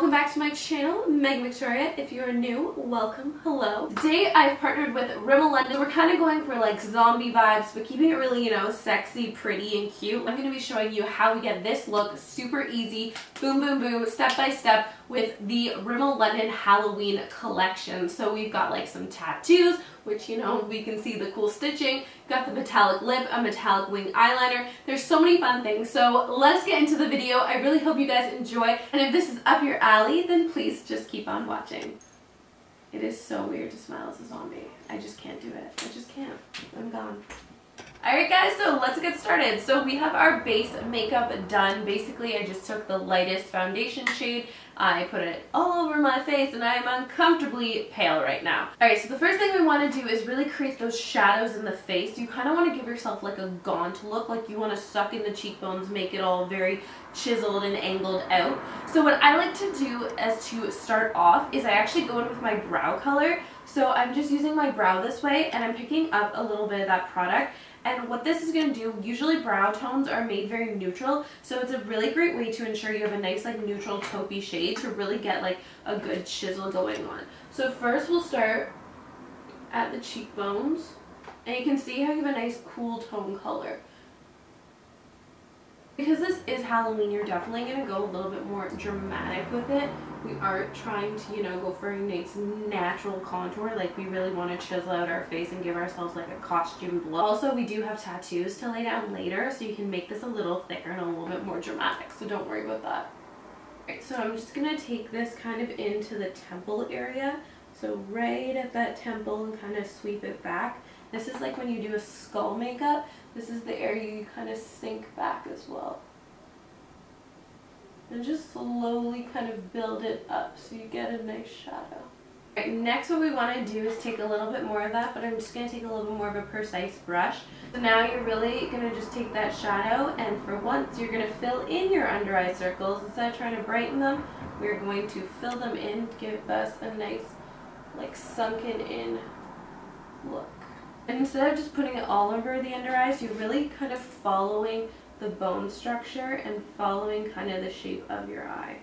welcome back to my channel, Meghan Victoria. If you're new, welcome, hello. Today I've partnered with Rimmel London. We're kind of going for like zombie vibes, but keeping it really, you know, sexy, pretty, and cute. I'm going to be showing you how we get this look super easy, boom, boom, boom, step by step with the Rimmel London Halloween collection. So we've got like some tattoos, which, you know, we can see the cool stitching. Got the metallic lip, a metallic wing eyeliner. There's so many fun things. So let's get into the video. I really hope you guys enjoy. And if this is up your alley, then please just keep on watching. It is so weird to smile as a zombie. I just can't do it. I just can't. I'm gone. Alright guys, so let's get started. So we have our base makeup done. Basically, I just took the lightest foundation shade. I put it all over my face and I am uncomfortably pale right now. Alright, so the first thing we want to do is really create those shadows in the face. You kind of want to give yourself like a gaunt look, like you want to suck in the cheekbones, make it all very chiseled and angled out. So what I like to do as to start off is I actually go in with my brow color. So I'm just using my brow this way and I'm picking up a little bit of that product. And what this is going to do, usually brow tones are made very neutral, so it's a really great way to ensure you have a nice like neutral taupey shade to really get like a good chisel going on. So first we'll start at the cheekbones, and you can see how you have a nice cool tone color. Because this is Halloween, you're definitely going to go a little bit more dramatic with it. We aren't trying to, you know, go for a nice natural contour. Like, we really want to chisel out our face and give ourselves like a costumed look. Also, we do have tattoos to lay down later, so you can make this a little thicker and a little bit more dramatic. So don't worry about that. Alright, so I'm just going to take this kind of into the temple area. So right at that temple and kind of sweep it back. This is like when you do a skull makeup. This is the area you kind of sink back as well. And just slowly kind of build it up so you get a nice shadow. Alright, next what we want to do is take a little bit more of that, but I'm just going to take a little bit more of a precise brush. So now you're really going to just take that shadow, and for once you're going to fill in your under eye circles. Instead of trying to brighten them, we're going to fill them in, give us a nice like sunken in look. And instead of just putting it all over the under eyes, you're really kind of following the bone structure and following kind of the shape of your eye.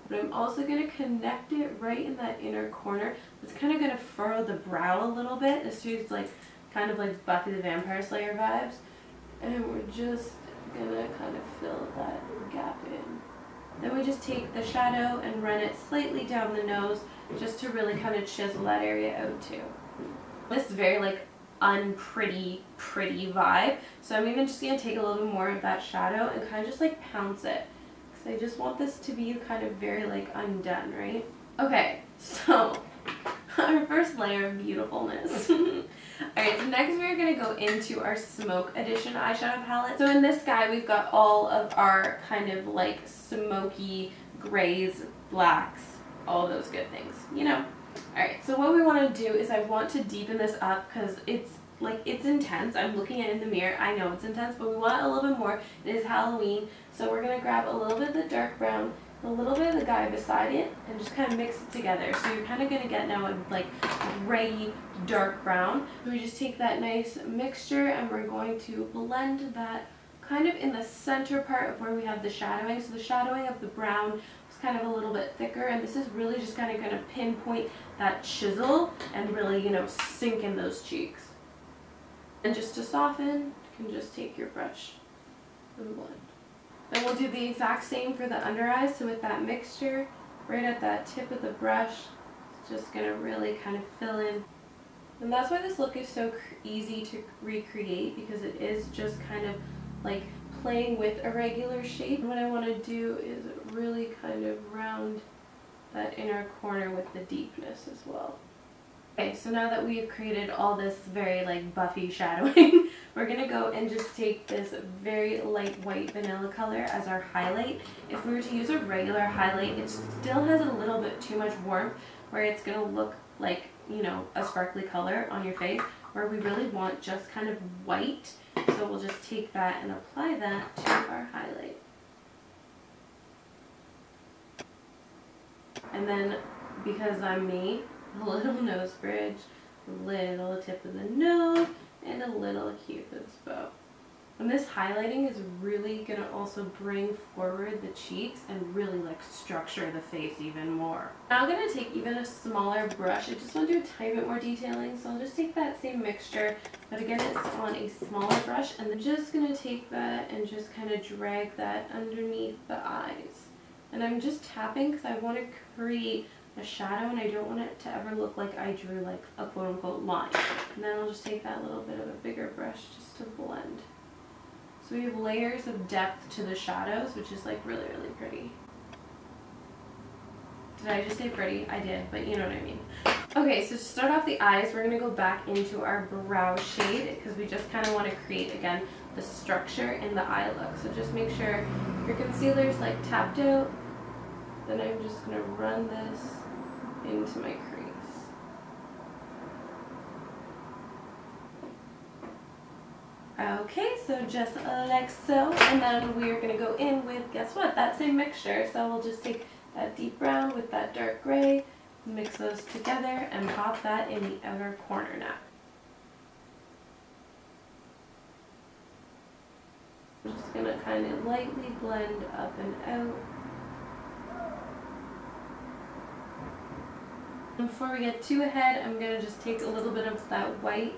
But I'm also going to connect it right in that inner corner. It's kind of going to furrow the brow a little bit. This is like kind of like Buffy the Vampire Slayer vibes. And we're just going to kind of fill that gap in. Then we just take the shadow and run it slightly down the nose just to really kind of chisel that area out too. This is very like pretty vibe. So I'm even just going to take a little bit more of that shadow and kind of just like pounce it. Because I just want this to be kind of very like undone, right? Okay, so our first layer of beautifulness. Alright, so next we're going to go into our Smoke Edition eyeshadow palette. So in this guy we've got all of our kind of like smoky grays, blacks, all those good things, you know. Alright, so what we want to do is I want to deepen this up because it's intense. I'm looking at it in the mirror. I know it's intense, but we want a little bit more. It is Halloween, so we're going to grab a little bit of the dark brown, a little bit of the guy beside it, and just kind of mix it together. So you're kind of going to get now a like gray dark brown. So we just take that nice mixture and we're going to blend that kind of in the center part of where we have the shadowing. So the shadowing of the brown is kind of a little bit thicker, and this is really just kind of going to pinpoint that chisel and really, you know, sink in those cheeks. And just to soften, you can just take your brush and blend. Then we'll do the exact same for the under eyes. So with that mixture, right at that tip of the brush, it's just going to really kind of fill in. And that's why this look is so easy to recreate, because it is just kind of like playing with a regular shape. And what I want to do is really kind of round that inner corner with the deepness as well. Okay, so now that we've created all this very like Buffy shadowing, we're going to go and just take this very light white vanilla color as our highlight. If we were to use a regular highlight, it still has a little bit too much warmth where it's going to look like, you know, a sparkly color on your face, where we really want just kind of white. So we'll just take that and apply that to our highlight. And then, because I'm me, a little nose bridge, a little tip of the nose, and a little Cupid's bow. And this highlighting is really going to also bring forward the cheeks and really like structure the face even more. Now I'm going to take even a smaller brush. I just want to do a tiny bit more detailing, so I'll just take that same mixture, but again it's on a smaller brush, and I'm just going to take that and just kind of drag that underneath the eyes. And I'm just tapping because I want to create a shadow and I don't want it to ever look like I drew like a quote-unquote line. And then I'll just take that little bit of a bigger brush just to blend. So we have layers of depth to the shadows, which is like really, really pretty. Did I just say pretty? I did, but you know what I mean. Okay, so to start off the eyes, we're going to go back into our brow shade because we just kind of want to create, again, the structure in the eye look. So just make sure your concealer's like tapped out. Then I'm just going to run this into my crease. Okay, so just like so, and then we're going to go in with, guess what, that same mixture. So we'll just take that deep brown with that dark gray, mix those together, and pop that in the outer corner now. I'm just going to kind of lightly blend up and out. Before we get too ahead, I'm going to just take a little bit of that white,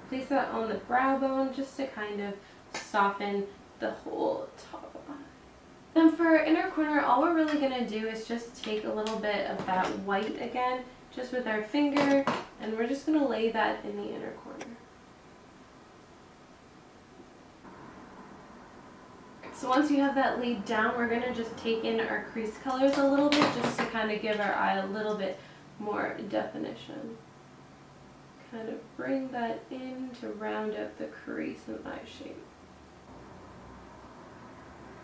place that on the brow bone just to kind of soften the whole top line. And for our inner corner, all we're really going to do is just take a little bit of that white again, just with our finger, and we're just going to lay that in the inner corner. So once you have that laid down, we're going to just take in our crease colors a little bit just to kind of give our eye a little bit more definition. Kind of bring that in to round out the crease and eye shape.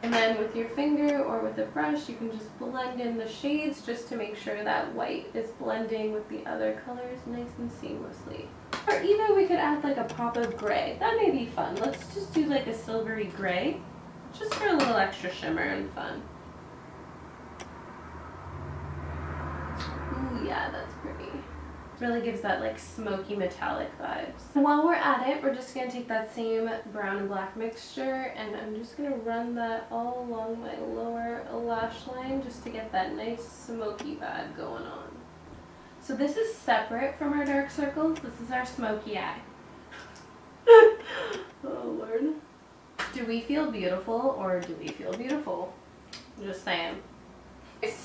And then with your finger or with a brush, you can just blend in the shades just to make sure that white is blending with the other colors nice and seamlessly. Or even we could add like a pop of gray. That may be fun. Let's just do like a silvery gray, just for a little extra shimmer and fun. Ooh, yeah, that's pretty. Really gives that like smoky metallic vibes. And while we're at it, we're just going to take that same brown and black mixture, and I'm just going to run that all along my lower lash line just to get that nice smoky vibe going on. So this is separate from our dark circles. This is our smoky eye. Oh Lord. Do we feel beautiful, or do we feel beautiful? I'm just saying.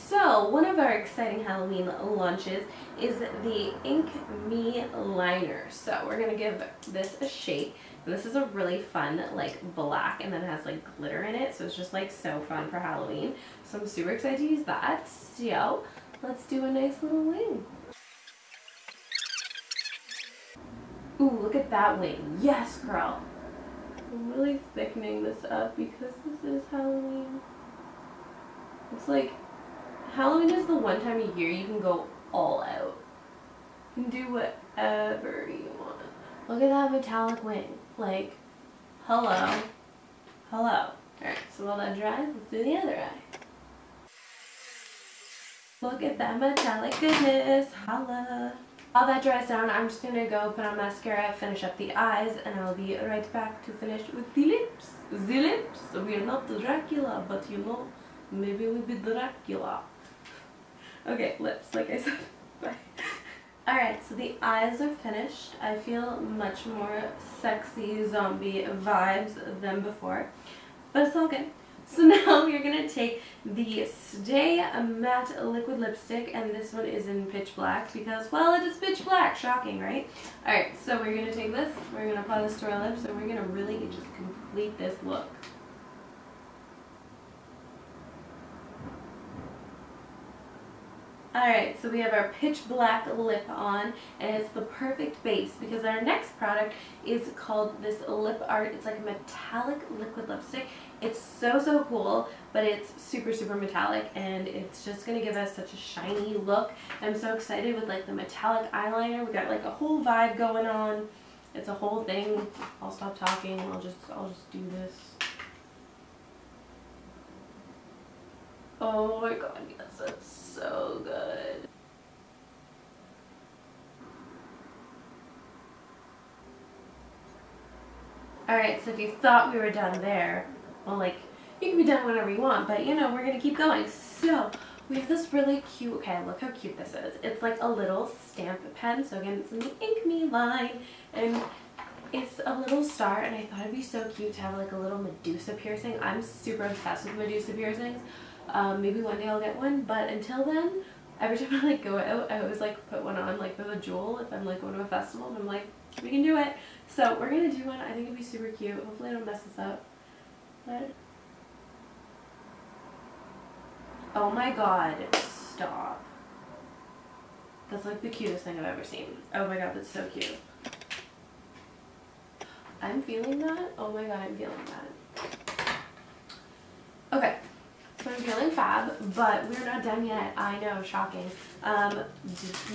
So, one of our exciting Halloween launches is the Ink Me liner. So, we're going to give this a shake. And this is a really fun, like, black, and then it has, like, glitter in it. So, it's just, like, so fun for Halloween. So, I'm super excited to use that. So, let's do a nice little wing. Ooh, look at that wing. Yes, girl. I'm really thickening this up because this is Halloween. It's like, Halloween is the one time a year you can go all out. You can do whatever you want. Look at that metallic wing. Like, hello. Hello. Alright, so while that dries, let's do the other eye. Look at that metallic goodness. Holla. While that dries down, I'm just going to go put on mascara, finish up the eyes, and I'll be right back to finish with the lips. The lips. We are not Dracula, but you know, maybe we'll be Dracula. Okay, lips, like I said. Bye. Alright, so the eyes are finished. I feel much more sexy zombie vibes than before, but it's all good. So now we're going to take the Stay Matte Liquid Lipstick, and this one is in pitch black because, well, it is pitch black. Shocking, right? Alright, so we're going to take this, we're going to apply this to our lips, and we're going to really just complete this look. Alright, so we have our pitch black lip on, and it's the perfect base because our next product is called this Lip Art. It's like a metallic liquid lipstick. It's so cool, but it's super metallic, and it's just going to give us such a shiny look. I'm so excited with like the metallic eyeliner. We got like a whole vibe going on. It's a whole thing. I'll stop talking. I'll just do this. Oh my god, yes, that's so good. Alright, so if you thought we were done there, well, like, you can be done whenever you want, but you know, we're gonna keep going. So, we have this really cute, okay, look how cute this is. It's like a little stamp pen, so again, it's in the Ink Me line, and it's a little star, and I thought it'd be so cute to have like a little Medusa piercing. I'm super obsessed with Medusa piercings. Maybe one day I'll get one, but until then, every time I like go out, I always like put one on like with a jewel if I'm like going to a festival, and I'm like, we can do it. So we're gonna do one. I think it'd be super cute. Hopefully I don't mess this up. But oh my god, stop. That's like the cutest thing I've ever seen. Oh my god, that's so cute. I'm feeling that. Oh my god, I'm feeling that. Okay, so I'm feeling fab, but we're not done yet. I know, shocking.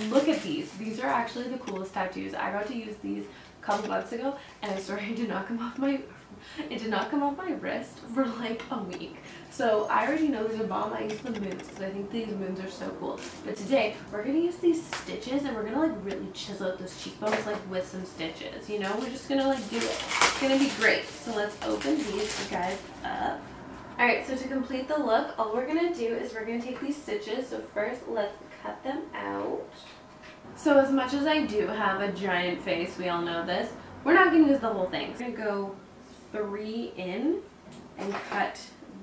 Look at these. These are actually the coolest tattoos. I got to use these a couple months ago, and I swear it did not come off my wrist for like a week. So I already know these are bomb. I use the moons because I think these moons are so cool. But today we're gonna use these stitches, and we're gonna like really chisel out those cheekbones like with some stitches. You know, we're just gonna like do it. It's gonna be great. So let's open these guys up. Alright, so to complete the look, all we're gonna do is we're gonna take these stitches. So first, let's cut them out. So as much as I do have a giant face, we all know this, we're not gonna use the whole thing. We're gonna go 3 in and cut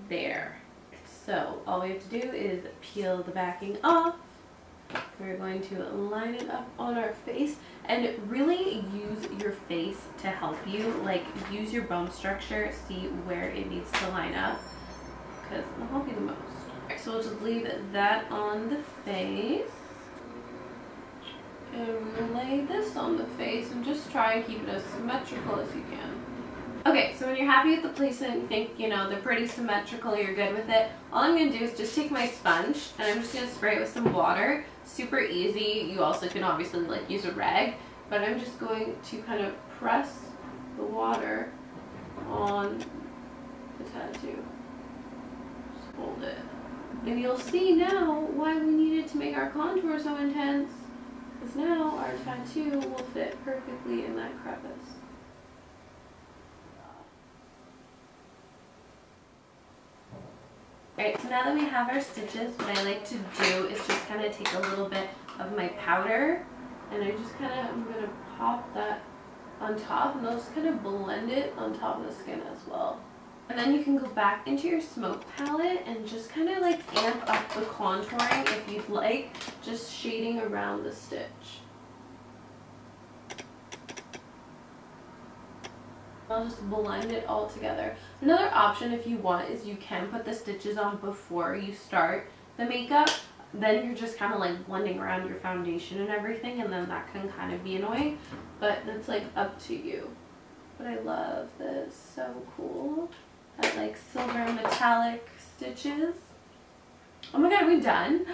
there. So all we have to do is peel the backing off. We're going to line it up on our face and really use your face to help you. Like, use your bone structure, see where it needs to line up, because it'll help you the most. Alright, so we'll just leave that on the face. And we'll lay this on the face and just try and keep it as symmetrical as you can. Okay, so when you're happy with the placement and you think, you know, they're pretty symmetrical, you're good with it, all I'm going to do is just take my sponge and I'm just going to spray it with some water. Super easy. You also can obviously like use a rag, but I'm just going to kind of press the water on the tattoo. Just hold it. And you'll see now why we needed to make our contour so intense, because now our tattoo will fit perfectly in that crevice. Alright, so now that we have our stitches, what I like to do is just kind of take a little bit of my powder, and I just kind of, I'm going to pop that on top, and I'll just kind of blend it on top of the skin as well. And then you can go back into your smoke palette and just kind of like amp up the contouring if you'd like, just shading around the stitch. I'll just blend it all together. Another option if you want is you can put the stitches on before you start the makeup. Then you're just kind of like blending around your foundation and everything, and then that can kind of be annoying. But that's like up to you. But I love this. So cool. That like silver metallic stitches. Oh my god, are we done?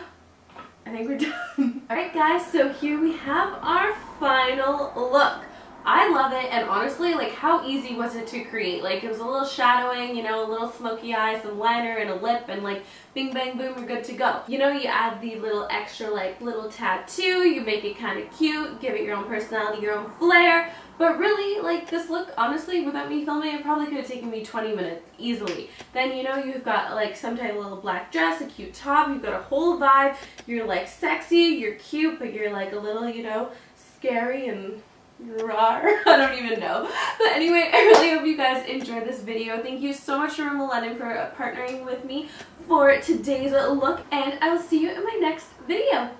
I think we're done. Alright guys, so here we have our final look. I love it, and honestly, like, how easy was it to create? Like, it was a little shadowing, you know, a little smoky eye, some liner, and a lip, and like, bing, bang, boom, we're good to go. You know, you add the little extra, like, little tattoo, you make it kind of cute, give it your own personality, your own flair, but really, like, this look, honestly, without me filming, it probably could have taken me 20 minutes, easily. Then, you know, you've got, like, some type of little black dress, a cute top, you've got a whole vibe, you're, like, sexy, you're cute, but you're, like, a little, you know, scary and rawr. I don't even know. But anyway, I really hope you guys enjoyed this video. Thank you so much to Rimmel for partnering with me for today's look, and I will see you in my next video.